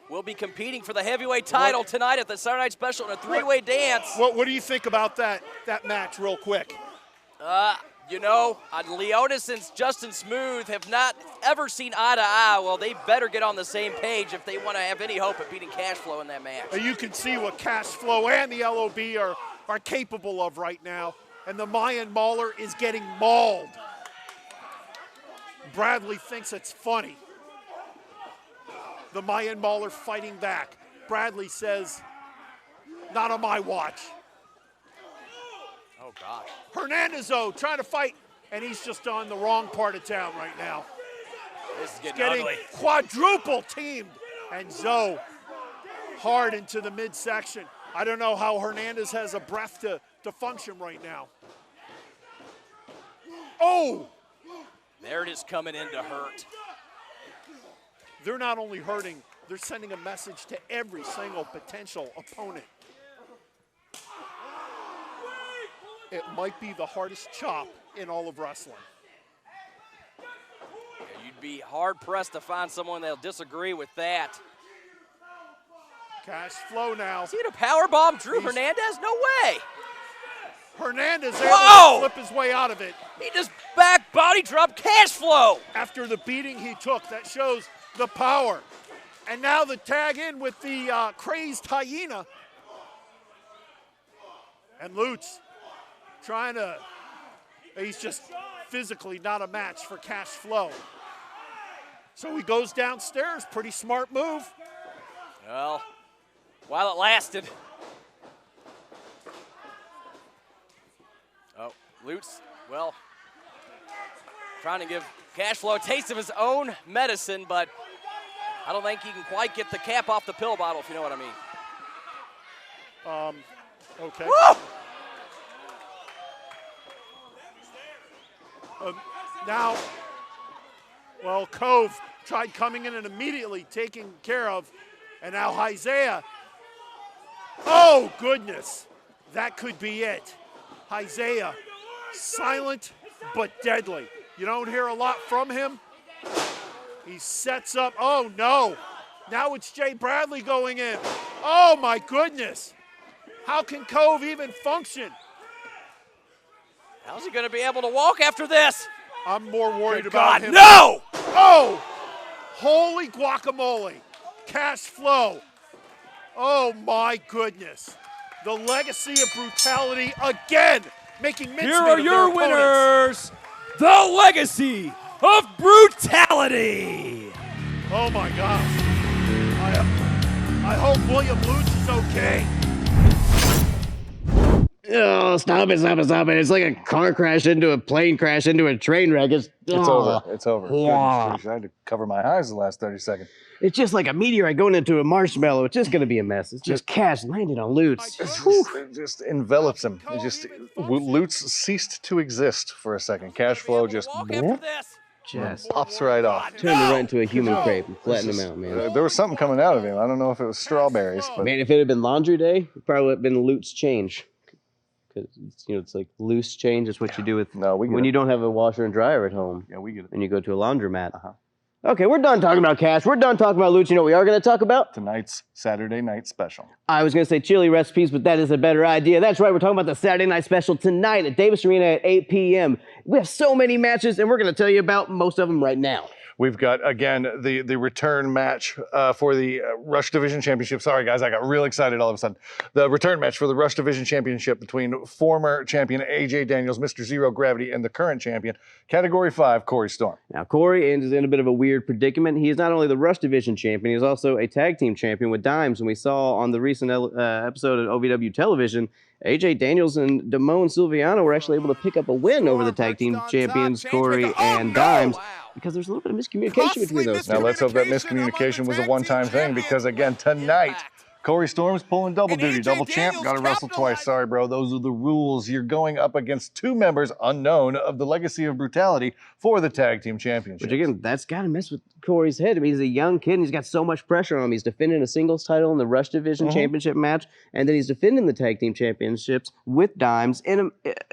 will be competing for the heavyweight title tonight at the Saturday Night Special in a three-way dance. What do you think about that match real quick? You know, Leonis and Justin Smooth have not ever seen eye to eye. Well, they better get on the same page if they want to have any hope at beating Cash Flow in that match. You can see what Cash Flow and the LOB are capable of right now. And the Mayan Mauler is getting mauled. Bradley thinks it's funny. The Mayan Mauler fighting back. Bradley says, not on my watch. Oh, gosh. Hernandez, though, trying to fight, and he's just on the wrong part of town right now. This is getting Getting ugly. quadruple teamed. And Zoe hard into the midsection. I don't know how Hernandez has a breath to function right now. Oh! There it is coming in to hurt. They're not only hurting, they're sending a message to every single potential opponent. It might be the hardest chop in all of wrestling. Yeah, you'd be hard-pressed to find someone that'll disagree with that. Cash Flow now. Is he gonna powerbomb Drew Hernandez? No way. Hernandez able to flip his way out of it. He just back body dropped Cash Flow. After the beating he took, that shows the power. And now the tag in with the crazed hyena. And Lutz trying to, he's just physically not a match for Cash Flow. So he goes downstairs, pretty smart move. Well, while it lasted. Oh, Lutz, well, trying to give Cash Flow a taste of his own medicine, but I don't think he can quite get the cap off the pill bottle, if you know what I mean. Okay. Woo! Now, well, Cove tried coming in and immediately taking care of, and now Isaiah. Oh, goodness. That could be it. Isaiah, silent but deadly. You don't hear a lot from him. He sets up. Oh, no. Now it's Jay Bradley going in. Oh, my goodness. How can Cove even function? How's he going to be able to walk after this? I'm more worried Good about God, him. no! Oh, holy guacamole. Cash Flow. Oh, my goodness. The Legacy of Brutality again, making mincemeat Here are of your their opponents. winners, the Legacy of Brutality. Oh, my gosh. I hope William Lutz is okay. Oh, stop it. It's like a car crash into a plane crash into a train wreck. It's over. It's over. Yeah. Goodness, I had to cover my eyes the last 30 seconds. It's just like a meteorite going into a marshmallow. It's just going to be a mess. It's just Cash landing on Lutz. It just envelops him. It just Lutz ceased to exist for a second. Cash Flow just pops right off. Turned him right into a human crepe and flattened him out, man. There was something coming out of him. I don't know if it was strawberries, but Man, if it had been laundry day, it probably would have been Lutz change. Because it's like loose change is what you do with when you don't have a washer and dryer at home. Yeah, we get it. And you go to a laundromat. Okay, we're done talking about Cash. We're done talking about Lutz. You know what we are going to talk about? Tonight's Saturday night special. I was going to say chili recipes, but that is a better idea. That's right. We're talking about the Saturday night special tonight at Davis Arena at 8 p.m. We have so many matches, and we're going to tell you about most of them right now. We've got, again, the return match for the Rush Division Championship. Sorry, guys, I got real excited all of a sudden. The return match for the Rush Division Championship between former champion AJ Daniels, Mr. Zero Gravity, and the current champion, Category 5, Corey Storm. Now, Corey is in a bit of a weird predicament. He is not only the Rush Division champion, he's also a tag team champion with Dimes. And we saw on the recent episode of OVW television, AJ Daniels and Damone Silviano were actually able to pick up a win over the tag team champions, Corey and Dimes. Because there's a little bit of miscommunication between those two. Now let's hope that miscommunication was a one-time thing, because again, tonight, Corey Storm's pulling double duty. Double champ, gotta wrestle twice. Sorry, bro, those are the rules. You're going up against 2 members unknown of the Legacy of Brutality for the tag team championship. Which again, that's gotta mess with Corey's head. I mean, he's a young kid and he's got so much pressure on him. He's defending a singles title in the Rush Division Championship match, and then he's defending the tag team championships with Dimes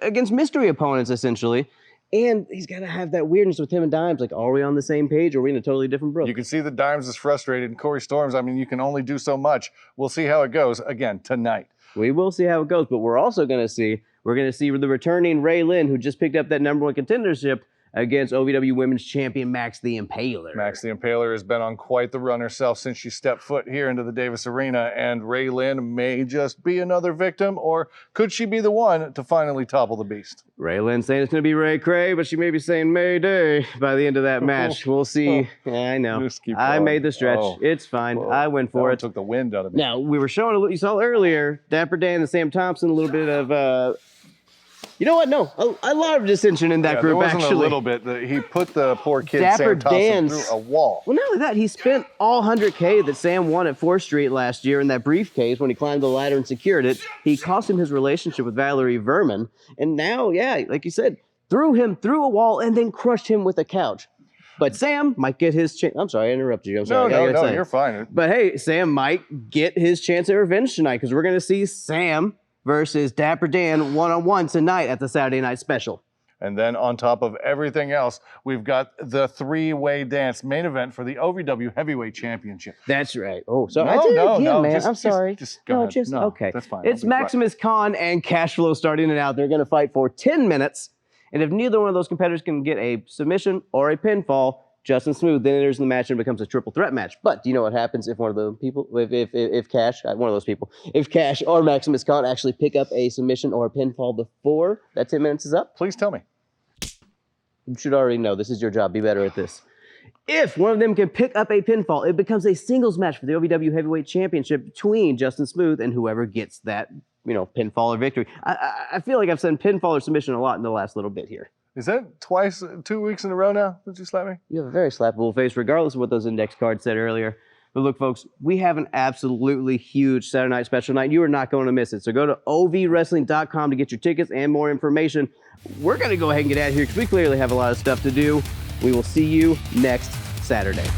against mystery opponents, essentially. And he's got to have that weirdness with him and Dimes. Like, are we on the same page or are we in a totally different book? You can see that Dimes is frustrated, and Corey Storms, I mean, you can only do so much. We'll see how it goes, again, tonight. We will see how it goes, but we're also going to see the returning Ray Lynn, who just picked up that #1 contendership against OVW Women's Champion Max the Impaler. Max the Impaler has been on quite the run herself since she stepped foot here into the Davis Arena, and Ray Lynn may just be another victim, or could she be the one to finally topple the beast? Ray Lynn saying it's going to be Ray Cray, but she may be saying Mayday by the end of that match. We'll see. I know. I made the stretch. It's fine. I went for it. Took the wind out of me. Now, we were showing, you saw earlier, Dapper Dan and Sam Thompson, a little bit of... you know what? No, a lot of dissension in that group, there wasn't actually. a little bit. He put the poor kid Dapper Sam Thompson Dan's, through a wall. Well, not only that, he spent all $100K that Sam won at 4th Street last year in that briefcase when he climbed the ladder and secured it. He cost him his relationship with Valerie Verman. And now, yeah, like you said, threw him through a wall and then crushed him with a couch. But Sam might get his chance. I'm sorry, I interrupted you. I'm sorry. No, you're fine. But hey, Sam might get his chance at revenge tonight, because we're going to see Sam versus Dapper Dan one-on-one tonight at the Saturday Night Special. And then on top of everything else, we've got the 3-way dance main event for the OVW Heavyweight Championship. That's right. Oh, sorry. I did it again, man. I'm sorry. Just go ahead. Okay. That's fine. It's Maximus Khan and Cashflow starting it out. They're going to fight for 10 minutes. And if neither one of those competitors can get a submission or a pinfall, Justin Smooth then enters the match and becomes a triple threat match. But do you know what happens if one of the people, if Cash or Maximus Khan actually pick up a submission or a pinfall before that 10 minutes is up? Please tell me. You should already know. This is your job. Be better at this. If one of them can pick up a pinfall, it becomes a singles match for the OVW Heavyweight Championship between Justin Smooth and whoever gets that, pinfall or victory. I feel like I've said pinfall or submission a lot in the last little bit here. Is that twice, 2 weeks in a row now that you slap me? You have a very slappable face, regardless of what those index cards said earlier. But look, folks, we have an absolutely huge Saturday Night Special night. You are not going to miss it. So go to ovwrestling.com to get your tickets and more information. We're going to go ahead and get out of here because we clearly have a lot of stuff to do. We will see you next Saturday.